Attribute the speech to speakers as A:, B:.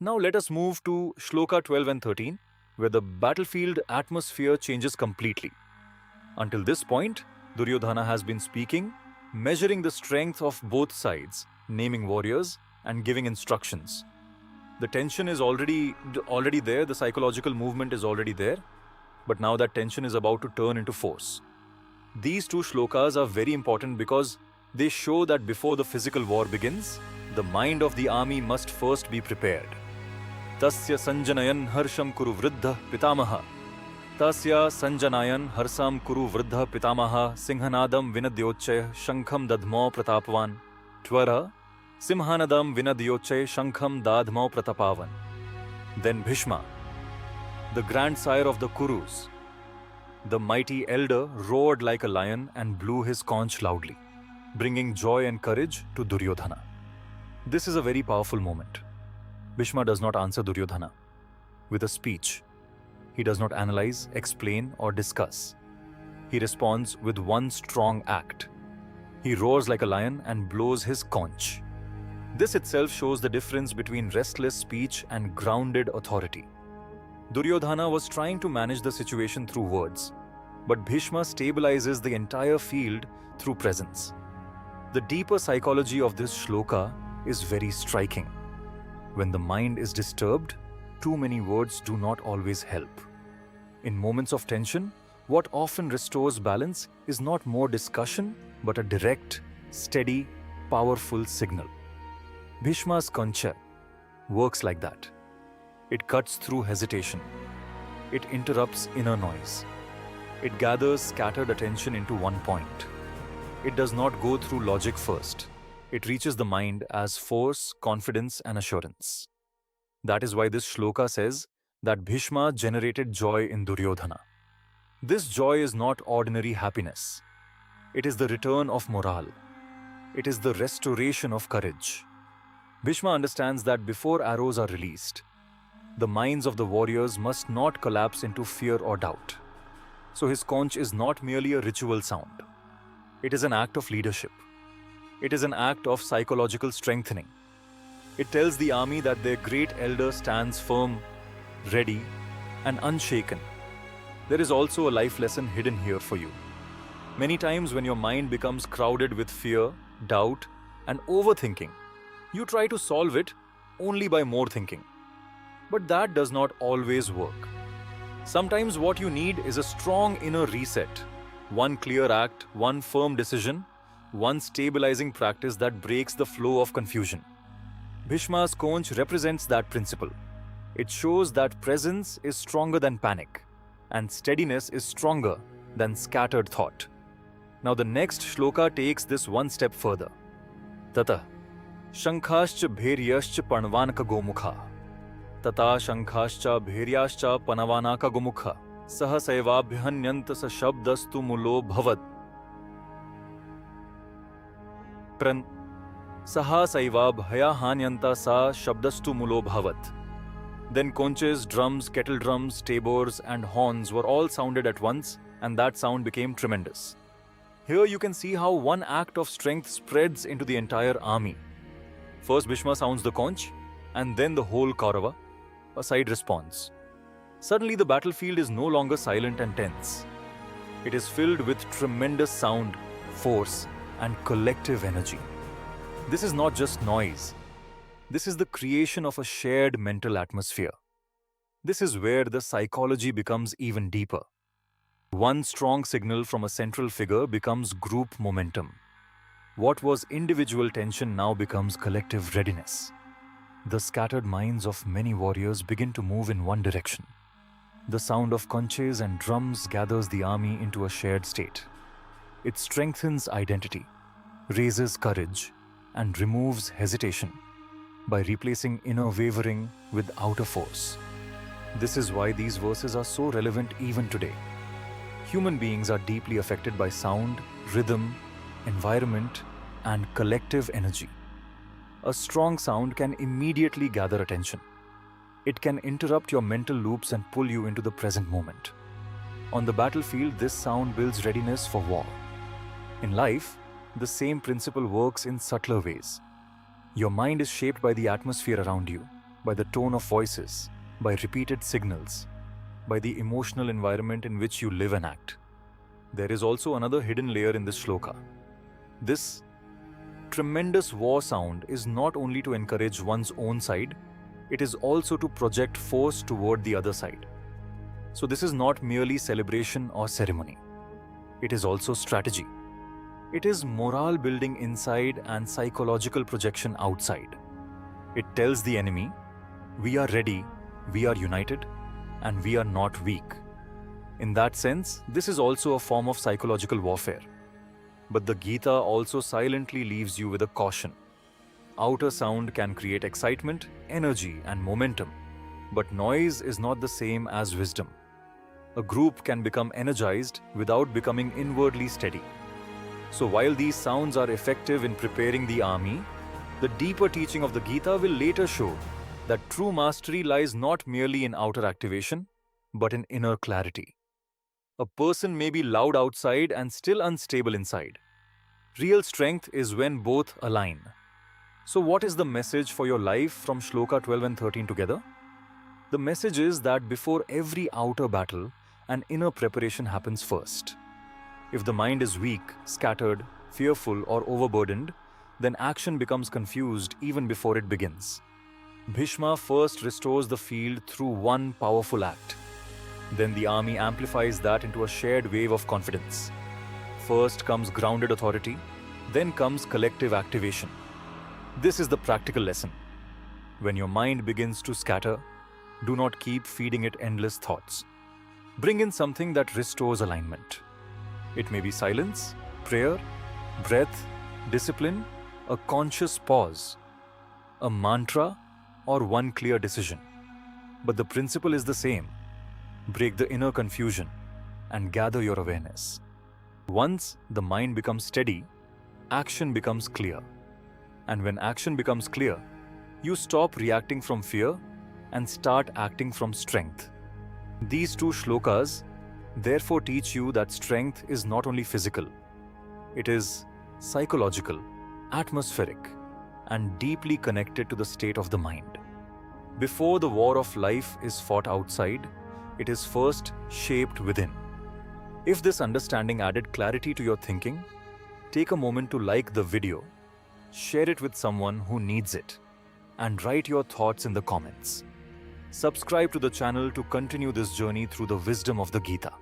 A: Now let us move to Shloka 12 and 13, where the battlefield atmosphere changes completely. Until this point, Duryodhana has been speaking, measuring the strength of both sides, naming warriors, and giving instructions. The tension is already there, the psychological movement is already there, but now that tension is about to turn into force. These two shlokas are very important because they show that before the physical war begins, the mind of the army must first be prepared. Tasya sanjanayan harsham kuru vriddha pitamaha. Tasya sanjanayan harsam kuru vriddha pitamaha singhanadam vinadyochaya shankham dadmo pratapavan. Tvara simhanadam vinadyochaya shankham dadmo pratapavan. Then Bhishma, the grandsire of the Kurus, the mighty elder, roared like a lion and blew his conch loudly, bringing joy and courage to Duryodhana. This is a very powerful moment. Bhishma does not answer Duryodhana with a speech. He does not analyze, explain, or discuss. He responds with one strong act. He roars like a lion and blows his conch. This itself shows the difference between restless speech and grounded authority. Duryodhana was trying to manage the situation through words, but Bhishma stabilizes the entire field through presence. The deeper psychology of this shloka is very striking. When the mind is disturbed, too many words do not always help. In moments of tension, what often restores balance is not more discussion, but a direct, steady, powerful signal. Bhishma's conch works like that. It cuts through hesitation. It interrupts inner noise. It gathers scattered attention into one point. It does not go through logic first. It reaches the mind as force, confidence, and assurance. That is why this shloka says that Bhishma generated joy in Duryodhana. This joy is not ordinary happiness. It is the return of morale. It is the restoration of courage. Bhishma understands that before arrows are released, the minds of the warriors must not collapse into fear or doubt. So his conch is not merely a ritual sound. It is an act of leadership. It is an act of psychological strengthening. It tells the army that their great elder stands firm, ready, and unshaken. There is also a life lesson hidden here for you. Many times when your mind becomes crowded with fear, doubt, and overthinking, you try to solve it only by more thinking. But that does not always work. Sometimes what you need is a strong inner reset, one clear act, one firm decision, one stabilizing practice that breaks the flow of confusion. Bhishma's conch represents that principle. It shows that presence is stronger than panic, and steadiness is stronger than scattered thought. Now the next shloka takes this one step further. Tata Shankhascha bheryascha panvanaka gomukha. Tata Shankhascha bheryascha panavanaka gomukha. Sahasevabhyanyanta sa shabdastu mulo bhavat. Pran Sahasevabhyanyanta sa shabdastu mulo bhavat. Then conches, drums, kettle drums, tabors, and horns were all sounded at once, and that sound became tremendous. Here you can see how one act of strength spreads into the entire army. First Bhishma sounds the conch, and then the whole Kaurava, a side response. Suddenly the battlefield is no longer silent and tense. It is filled with tremendous sound, force, and collective energy. This is not just noise. This is the creation of a shared mental atmosphere. This is where the psychology becomes even deeper. One strong signal from a central figure becomes group momentum. What was individual tension now becomes collective readiness. The scattered minds of many warriors begin to move in one direction. The sound of conches and drums gathers the army into a shared state. It strengthens identity, raises courage, and removes hesitation by replacing inner wavering with outer force. This is why these verses are so relevant even today. Human beings are deeply affected by sound, rhythm, environment, and collective energy. A strong sound can immediately gather attention. It can interrupt your mental loops and pull you into the present moment. On the battlefield, this sound builds readiness for war. In life, the same principle works in subtler ways. Your mind is shaped by the atmosphere around you. by the tone of voices, by repeated signals, by the emotional environment in which you live and act. There is also another hidden layer in this shloka. This tremendous war sound is not only to encourage one's own side, it is also to project force toward the other side. So this is not merely celebration or ceremony. It is also strategy. It is morale building inside and psychological projection outside. It tells the enemy, we are ready, we are united, and we are not weak. In that sense, this is also a form of psychological warfare. But the Gita also silently leaves you with a caution. Outer sound can create excitement, energy, and momentum, but noise is not the same as wisdom. A group can become energized without becoming inwardly steady. So while these sounds are effective in preparing the army, the deeper teaching of the Gita will later show that true mastery lies not merely in outer activation, but in inner clarity. A person may be loud outside and still unstable inside. Real strength is when both align. So what is the message for your life from Shloka 12 and 13 together? The message is that before every outer battle, an inner preparation happens first. If the mind is weak, scattered, fearful, or overburdened, then action becomes confused even before it begins. Bhishma first restores the field through one powerful act. Then the army amplifies that into a shared wave of confidence. First comes grounded authority, then comes collective activation. This is the practical lesson. When your mind begins to scatter, do not keep feeding it endless thoughts. Bring in something that restores alignment. It may be silence, prayer, breath, discipline, a conscious pause, a mantra, or one clear decision. But the principle is the same. Break the inner confusion and gather your awareness. Once the mind becomes steady, action becomes clear. And when action becomes clear, you stop reacting from fear and start acting from strength. These two shlokas therefore teach you that strength is not only physical, it is psychological, atmospheric, and deeply connected to the state of the mind. Before the war of life is fought outside, it is first shaped within. If this understanding added clarity to your thinking, take a moment to like the video, share it with someone who needs it, and write your thoughts in the comments. Subscribe to the channel to continue this journey through the wisdom of the Gita.